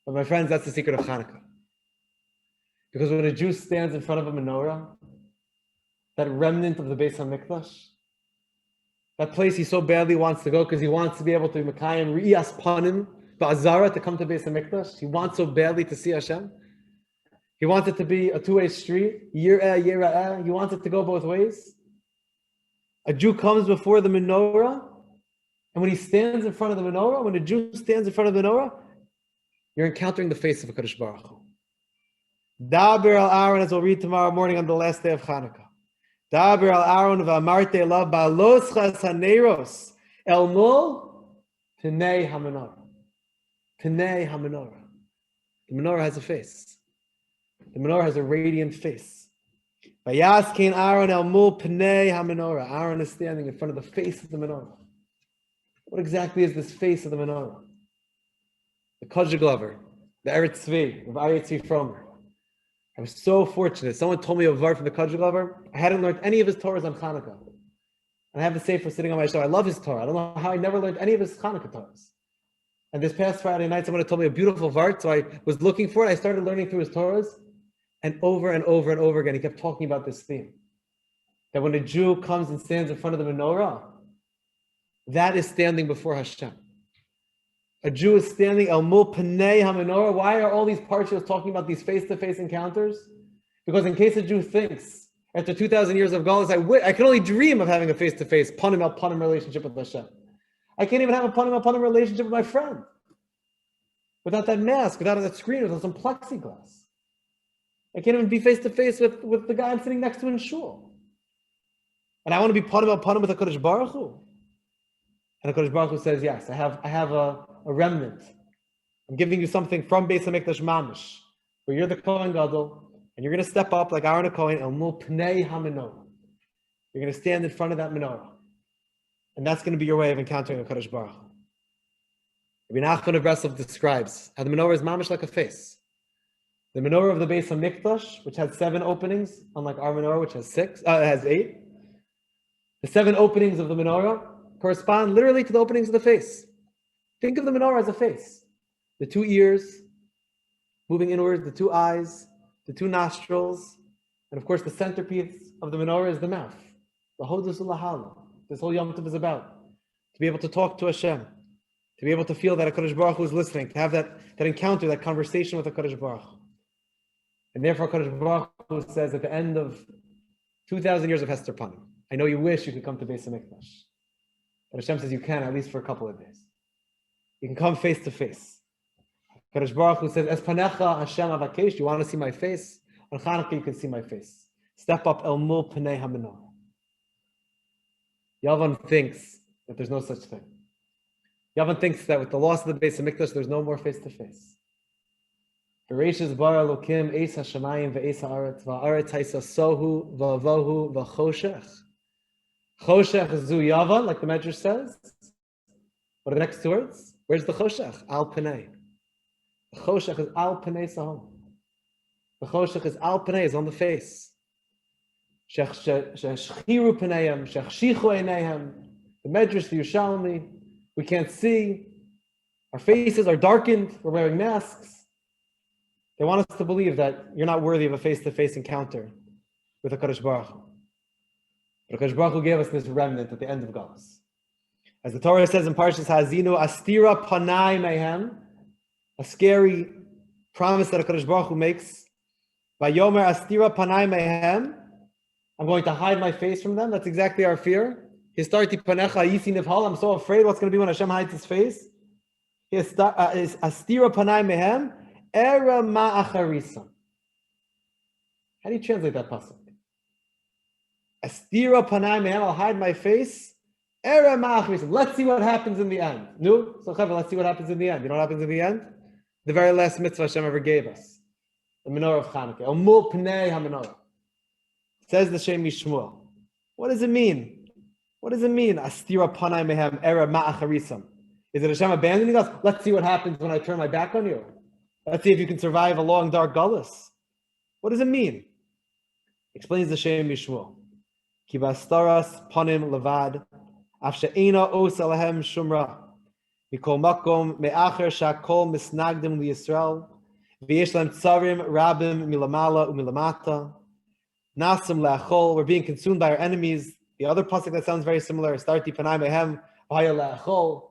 But my friends, that's the secret of Hanukkah. Because when a Jew stands in front of a menorah, that remnant of the Beis HaMikdash, that place he so badly wants to go because he wants to be able to Mekayim Riyas Panim, Ba'azara, to come to Beis HaMikdash. He wants so badly to see Hashem. He wants it to be a two-way street. Yir'eh, Yir'eh. He wants it to go both ways. A Jew comes before the menorah, and when he stands in front of the menorah, when a Jew stands in front of the menorah, you're encountering the face of HaKadosh Baruch Hu. Daber al Aaron, as we'll read tomorrow morning on the last day of Hanukkah. Daber al Aaron v'amarte elav ba'aloscha haneros el mul pnei hamenorah. Pnei hamenorah. The menorah has a face. The menorah has a radiant face. Vayaskein Aaron el mul pnei hamenorah. Aaron is standing in front of the face of the menorah. What exactly is this face of the menorah? The Kodja Glover, the Eretz Tzvi, of Aryeh Tzvi Fromer. I was so fortunate. Someone told me a var from the Kodja Glover. I hadn't learned any of his Torahs on Hanukkah. And I have the Sefer sitting on my shelf. I love his Torah. I don't know how I never learned any of his Hanukkah Torahs. And this past Friday night, someone had told me a beautiful var, so I was looking for it. I started learning through his Torahs. And over and over and over again, he kept talking about this theme. That when a Jew comes and stands in front of the menorah, that is standing before Hashem. A Jew is standing el mul pnei hamenorah. Why are all these parshas talking about these face-to-face encounters? Because in case a Jew thinks, after 2,000 years of Galus, I can only dream of having a face-to-face, panim el panim relationship with Hashem. I can't even have a panim el panim relationship with my friend. Without that mask, without that screen, without some plexiglass. I can't even be face-to-face with the guy I'm sitting next to in shul. And I want to be panim el panim with HaKadosh Baruch Hu. And HaKadosh Baruch Hu says, yes, I have a remnant. I'm giving you something from Beis HaMikdash Mamish, where you're the Kohen Gadol, and you're going to step up like Aaron HaKohen, El Mul Pnei HaMenorah. You're going to stand in front of that menorah. And that's going to be your way of encountering HaKadosh Baruch Hu. Rabbi Nachman of Breslov describes how the menorah is mamish like a face. The menorah of the Beis HaMikdash, which has 7 openings, unlike our menorah, which has 8. The 7 openings of the menorah correspond literally to the openings of the face. Think of the menorah as a face. The 2 ears moving inward, the 2 eyes, the 2 nostrils, and of course the centerpiece of the menorah is the mouth. The Hodus Ulahala. This whole Yom Tov is about. To be able to talk to Hashem. To be able to feel that HaKadosh Baruch Hu is listening. To have that encounter, that conversation with HaKadosh Baruch Hu. And therefore HaKadosh Baruch Hu says at the end of 2,000 years of Hester Panim, I know you wish you could come to Beis HaMikdash. But Hashem says you can, at least for a couple of days. You can come face to face. HaKadosh Baruch Hu says, Es Ponecha Hashem Avakeish, you want to see my face? On Chanukah you can see my face. Step up el mul pnei hamenorah. Yavan thinks that there's no such thing. Yavan thinks that with the loss of the Beis HaMikdash, there's no more face to face. Bereshis bara Elokim eis hashamayim ve'eis ha'aretz va'aretz haisa sohu va'avohu va'choshech. Choshech is zu Yavan, like the Medrash says. What are the next 2 words? Where's the choshech? Al pnei. The choshech is al pnei sahom. The choshech is al pnei, is on the face. Shechshiru pneihem, shechshichu eineihem. The Medrash, the Yerushalmi, we can't see. Our faces are darkened. We're wearing masks. They want us to believe that you're not worthy of a face-to-face encounter with HaKadosh Baruch Hu. But HaKadosh Baruch Hu gave us this remnant at the end of Galus. As the Torah says in Parshas Ha'azinu, Astira Panai Mehem, a scary promise that HaKadosh Baruch Hu makes. Vayomer Astira Panai Mehem, I'm going to hide my face from them. That's exactly our fear. Histarti Panecha Yisi Nivhal, I'm so afraid what's going to be when Hashem hides his face. Is Astira Panai Mehem, Era Ma'acharisam. How do you translate that pasuk? Astira Panai Mehem, I'll hide my face. Era Ma'acharisam. Let's see what happens in the end. No? So Chaver, let's see what happens in the end. You know what happens in the end? The very last mitzvah Hashem ever gave us. The menorah of Chanukah. El Mul Pnei HaMenorah. Says the Shem Yishmuel. What does it mean? What does it mean? Astira Panai Mehem Era Ma'acharisam. Is it Hashem abandoning us? Let's see what happens when I turn my back on you. Let's see if you can survive a long, dark Galus. What does it mean? Explains the Shem Yishmuel. Ki bastaras panim levad, af she'ena os alahem shumra. Mikol makom me'acher shakol misnagdim liYisrael v'yesh lem tzarim rabim milamala umilamata nasim le'achol. We're being consumed by our enemies. The other pasuk that sounds very similar, starti panai mehem v'haya le'achol.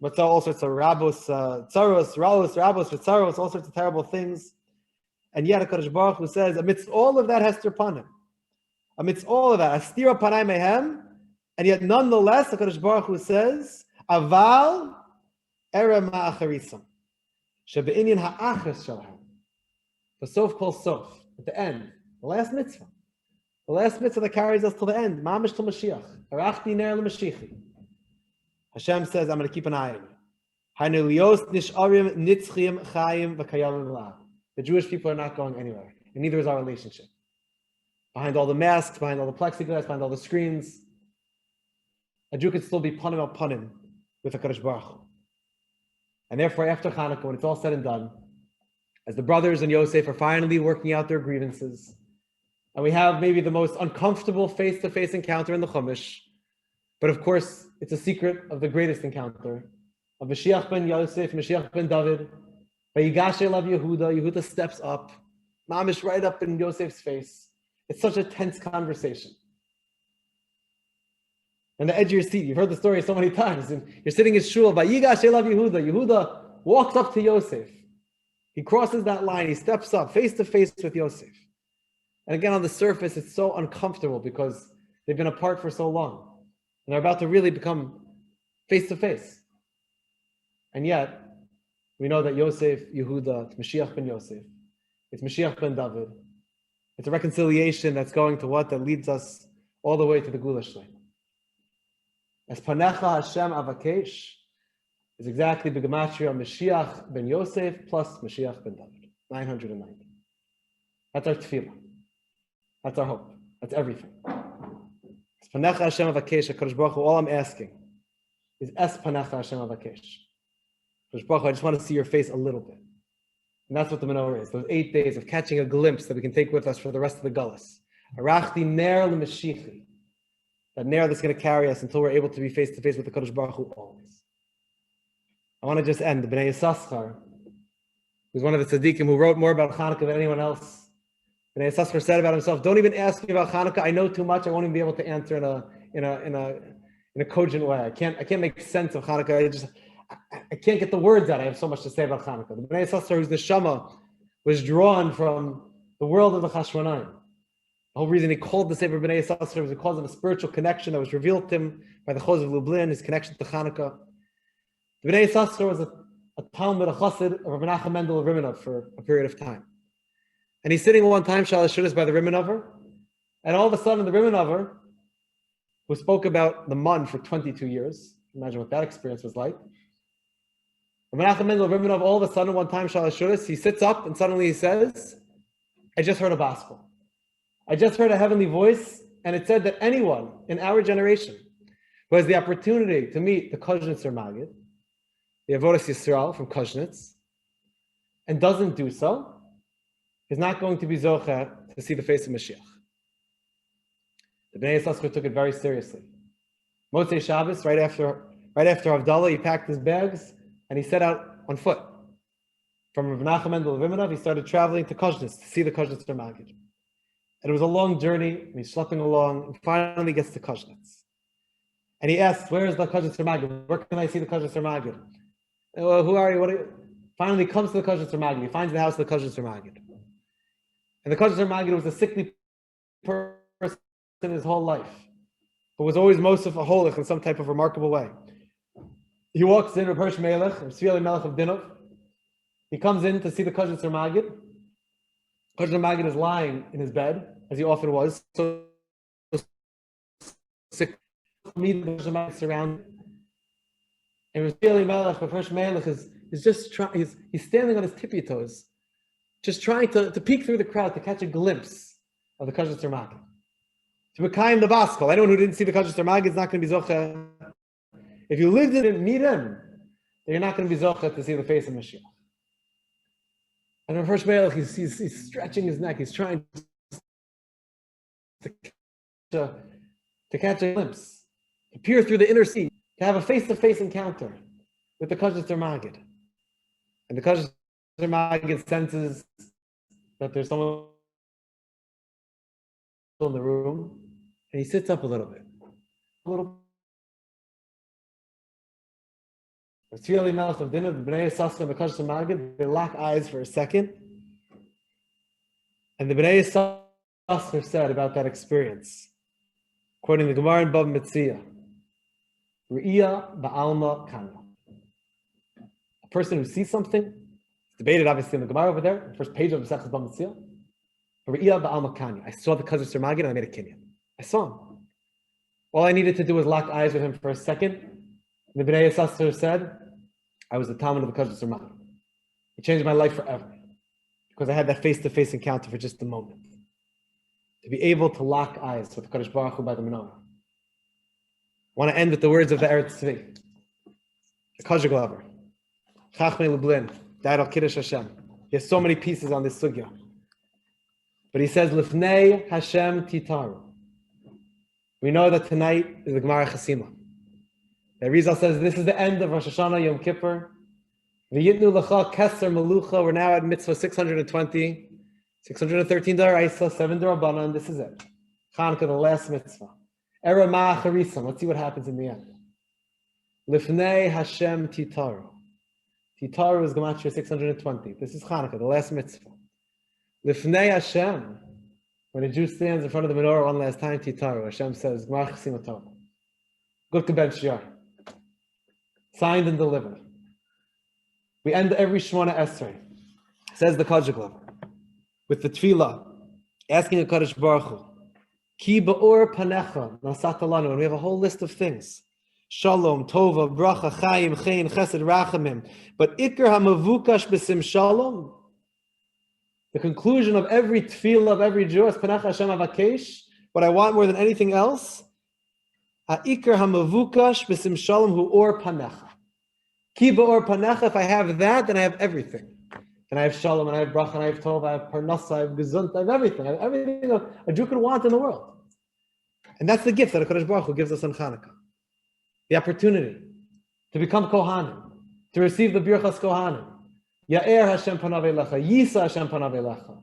But all sorts of rabos, tzaros, rabos, v'tzaros, all sorts of terrible things. And yet HaKadosh Baruch Hu says, amidst all of that, hester panim. Amidst all of that, astira panai mehem, and yet nonetheless, HaKadosh Baruch Hu says, aval ere ma'acharisam. Shebe'inyan ha'achas shalhem. The sof kol sof. At the end, the last mitzvah. The last mitzvah that carries us till the end. Mamish till Mashiach. Arachti ner l'mashichi. Hashem says, I'm going to keep an eye on you. The Jewish people are not going anywhere, and neither is our relationship. Behind all the masks, behind all the plexiglass, behind all the screens, a Jew could still be panim al panim with HaKadosh Baruch Hu. And therefore, after Hanukkah, when it's all said and done, as the brothers and Yosef are finally working out their grievances, and we have maybe the most uncomfortable face-to-face encounter in the Chumash, but of course, it's a secret of the greatest encounter of Mashiach ben Yosef, Mashiach ben David. Vayigash elav Yehuda. Yehuda steps up, mamish right up in Yosef's face. It's such a tense conversation. And the edge of your seat, you've heard the story so many times. And you're sitting in shul. Vayigash elav Yehuda. Yehuda walks up to Yosef. He crosses that line. He steps up face to face with Yosef. And again, on the surface, it's so uncomfortable because they've been apart for so long. And they're about to really become face to face. And yet, we know that Yosef, Yehuda, it's Mashiach ben Yosef. It's Mashiach ben David. It's a reconciliation that's going to what? That leads us all the way to the Gula Shlem. As Ponecha Hashem Avakeish is exactly the gematria Mashiach ben Yosef plus Mashiach ben David. 990. That's our tefillah. That's our hope. That's everything. Ponecha Hashem Avakeish, HaKadosh Baruch Hu, all I'm asking is Es Ponecha Hashem Avakeish. HaKadosh Baruch Hu, I just want to see your face a little bit. And that's what the menorah is, those 8 days of catching a glimpse that we can take with us for the rest of the Gullus. Arachti ner l'mashichi. That ner that's going to carry us until we're able to be face to face with the HaKadosh Baruch Hu always. I want to just end. The Bnei Yissaschar, who's one of the tzaddikim who wrote more about Hanukkah than anyone else, Bnei Yissaschar said about himself, don't even ask me about Hanukkah. I know too much. I won't even be able to answer in a cogent way. I can't make sense of Hanukkah. I can't get the words out. I have so much to say about Hanukkah. The Bnei Yissaschar, whose neshama was drawn from the world of the Chashmonaim. The whole reason he called the Sefer Bnei Yissaschar was because of a spiritual connection that was revealed to him by the Chos of Lublin, his connection to Hanukkah. The Bnei Yissaschar was a Talmud, a Chassid of Rav Menachem Mendel of Rimonov for a period of time. And he's sitting one time, Shalosh Shudas, by the Rimmonover, and all of a sudden the Rimmonover, who spoke about the Mun for 22 years, imagine what that experience was like. Menachem Mendel of Rimonov, all of a sudden one time, Shalosh Shudas, he sits up and suddenly he says, I just heard a gospel. I just heard a heavenly voice, and it said that anyone in our generation who has the opportunity to meet the Kozhnitzer Magid, the Avodas Yisrael from Kozhnitz, and doesn't do so, is not going to be zocher to see the face of Mashiach. The Bnei Yissaschar took it very seriously. Motzei Shabbos, right after Havdalah, he packed his bags and he set out on foot. From Rav Menachem Mendel of Rimonov, he started traveling to Kozhnitz to see the Kozhnitzer Magid. And it was a long journey, and he's schlepping along, and finally gets to Kozhnitz. And he asks, where is the Kozhnitzer Magid? Where can I see the Kozhnitzer Magid? Well, who are you? What are you? Finally comes to the Kozhnitzer Magid. He finds the house of the Kozhnitzer Magid. And the Kozhnitzer Magid was a sickly person in his whole life, but was always most of a holich in some type of remarkable way. He walks in, Rav Hirsch Melech, Tzvi Melech of Dinov. He comes in to see the Kozhnitzer Magid. Kozhnitzer Magid is lying in his bed, as he often was, so sick. Meet the Kozhnitzer Magid surrounded. And Tzvi Melech, Rav Hirsch Melech is just trying. He's standing on his tippy toes, just trying to peek through the crowd to catch a glimpse of the Kozhnitzer Magid. To Mekayim the Baskal. Anyone who didn't see the Kozhnitzer Magid is not going to be zocher. If you lived in it and meet him, then you're not going to be zocher to see the face of Mashiach. And Rav Hirsch Melech, he's stretching his neck. He's trying to catch a glimpse, to peer through the inner seat, to have a face-to-face encounter with the Kashas Magid. And the Kashas Magid senses that there's someone in the room, and he sits up a little bit. A little. It's really Melech of Dinah, the Bnei Yissaschar and the Kashas Magid, they lock eyes for a second. And the Bnei Yissaschar said about that experience, quoting the Gemara in Bava Metzia, Re'iyah ba'alma kana. A person who sees something, it's debated obviously in the Gemara over there, the first page of Masechtas Bava Metzia, Re'iyah ba'alma kana. I saw the Kashas Magid and I made a kinyan. I saw him. All I needed to do was lock eyes with him for a second. And the Bnei Yissaschar said, I was the Talmud of the Kashas Magid. It changed my life forever. Because I had that face-to-face encounter for just a moment. To be able to lock eyes with Kadosh Baruch Hu by the menorah. I want to end with the words of the Eretz Tzvi. The Kajik lover. Chachmei Lublin, died al Kiddush Hashem. He has so many pieces on this sugya. But he says, Lifnei Hashem Titaru. We know that tonight is the Gemara Chasima. The Rizal says, this is the end of Rosh Hashanah, Yom Kippur. V'yitnu l'cha keser melucha. We're now at mitzvah 620, 613 daraisa, 7 darabanan. This is it. Chanukah, the last mitzvah. Era ma'acharisam. Let's see what happens in the end. Lifnei Hashem Titaru. Titaru is Gematria 620. This is Chanukah, the last mitzvah. Lifnei Hashem. When a Jew stands in front of the menorah one last time, Titaru, Hashem says, Gemar Chasim Torah. Good to ben shiar. Signed and delivered. We end every Shemona Esrei, says the Kajik lover, with the tefillah, asking a Kadosh Baruch Hu, Ki ba'or panecha nasata lanu, and we have a whole list of things. Shalom, Tova, Bracha, Chaim, Chayin, Chesed, Rachamim. But Iker HaMavukash B'Sim Shalom, the conclusion of every tefillah of every Jew is Ponecha Hashem Avakeish. What I want more than anything else, Iker HaMavukash B'Sim Shalom Hu Or Panecha. Ki ba'or panecha, if I have that, then I have everything. And I have shalom, and I have bracha, and I have tov, I have parnasa, I have gezunt, I have everything. I have everything a Jew could want in the world. And that's the gift that HaKadosh Baruch Hu gives us on Chanukah. The opportunity to become Kohanim, to receive the Birchas Kohanim. Ya'er Hashem panav elecha, Yisa Hashem panav elecha.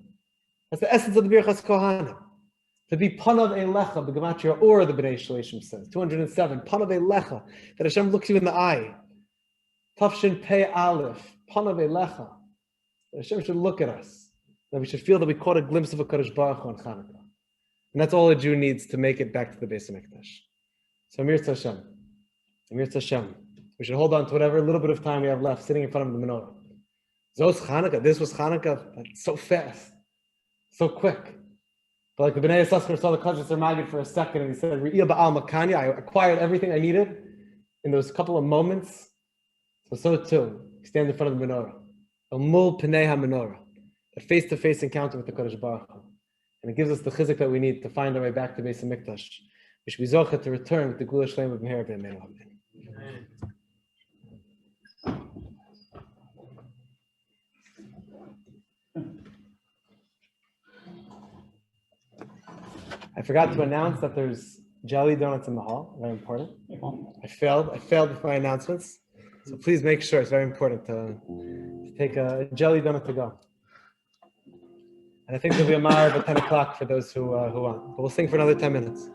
That's the essence of the Birchas Kohanim. To be panav elecha, the Gematria, or the Bnei Shalishim says, 207, panav elecha, that Hashem looks you in the eye. Tafshin Pei Aleph, Panav Elecha. Hashem should look at us. That we should feel that we caught a glimpse of a Kadosh Baruch Hu on Chanukah. And that's all a Jew needs to make it back to the Beis HaMikdash. So Amir Tzashem. Amir Tzashem. We should hold on to whatever little bit of time we have left sitting in front of the menorah. Zos Chanuka. This was Chanukah so fast. So quick. But like the Bnei Yissaschar saw the Kashas Magid for a second and he said, Re'iyah ba'al makanya. I acquired everything I needed in those couple of moments. So too, we stand in front of the menorah, a mul pnei ha-menorah, a face-to-face encounter with the Kadosh Baruch Hu. And it gives us the chizuk that we need to find our way back to Beis HaMikdash. We should be zocheh to return with the Gula Shleim of Meher B'Amen. I forgot to announce that there's jelly donuts in the hall, very important. I failed with my announcements. So please make sure, it's very important to take a jelly donut to go. And I think there'll be a ma'ariv at 10 o'clock for those who want. But we'll sing for another 10 minutes.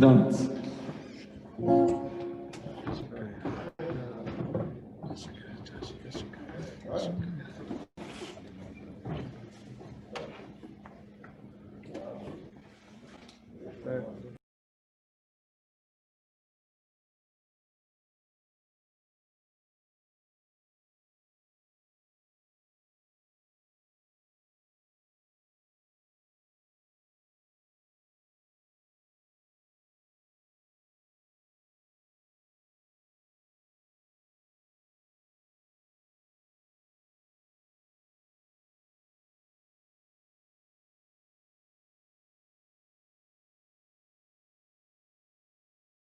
Dance.